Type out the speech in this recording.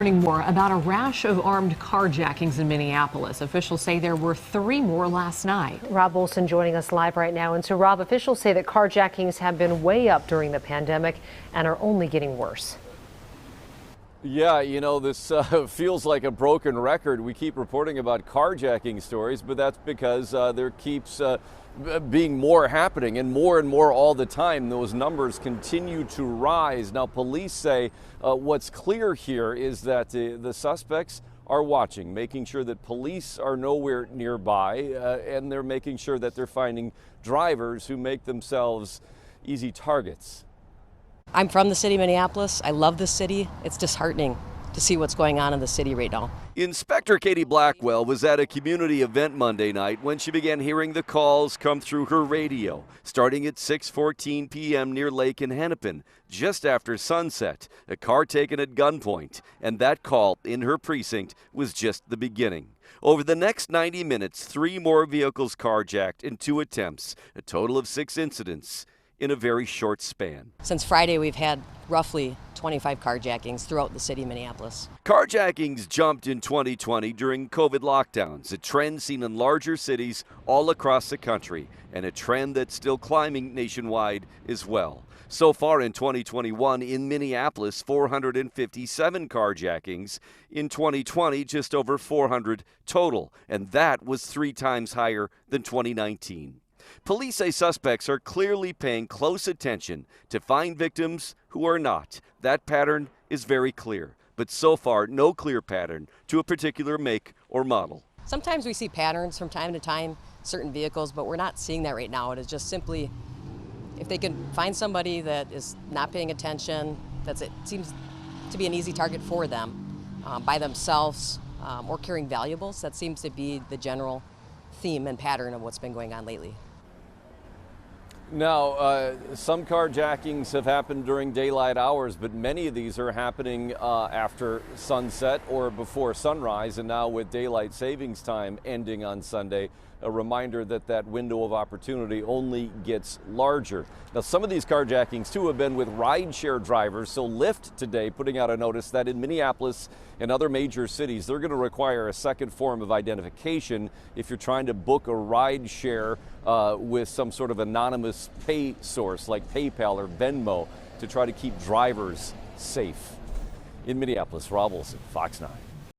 Learning more about a rash of armed carjackings in Minneapolis. Officials say there were 3 more last night. Rob Olson joining us live right now. And so, Rob, officials say that carjackings have been way up during the pandemic and are only getting worse. Yeah, you know, this feels like a broken record. We keep reporting about carjacking stories, but that's because there keeps being more happening and more all the time. Those numbers continue to rise. Now, police say what's clear here is that the suspects are watching, making sure that police are nowhere nearby, and they're making sure that they're finding drivers who make themselves easy targets. I'm from the city of Minneapolis. I love this city. It's disheartening to see what's going on in the city right now. Inspector Katie Blackwell was at a community event Monday night when she began hearing the calls come through her radio, starting at 6:14 p.m. near Lake in Hennepin, just after sunset, a car taken at gunpoint, and that call in her precinct was just the beginning. Over the next 90 minutes, 3 more vehicles carjacked in 2 attempts, a total of 6 incidents in a very short span. Since Friday, we've had roughly 25 carjackings throughout the city of Minneapolis. Carjackings jumped in 2020 during COVID lockdowns, a trend seen in larger cities all across the country, and a trend that's still climbing nationwide as well. So far in 2021, in Minneapolis, 457 carjackings. In 2020, just over 400 total, and that was 3 times higher than 2019. Police say suspects are clearly paying close attention to find victims who are not. That pattern is very clear, but so far no clear pattern to a particular make or model. Sometimes we see patterns from time to time, certain vehicles, but we're not seeing that right now. It is just simply, if they can find somebody that is not paying attention, it seems to be an easy target for them by themselves or carrying valuables. That seems to be the general theme and pattern of what's been going on lately. Now, some carjackings have happened during daylight hours, but many of these are happening after sunset or before sunrise, and now with daylight savings time ending on Sunday, a reminder that that window of opportunity only gets larger. Now, some of these carjackings, too, have been with rideshare drivers, so Lyft today putting out a notice that in Minneapolis and other major cities, they're going to require a second form of identification if you're trying to book a rideshare with some sort of anonymous pay source like PayPal or Venmo to try to keep drivers safe. In Minneapolis, Rob Olson, Fox 9.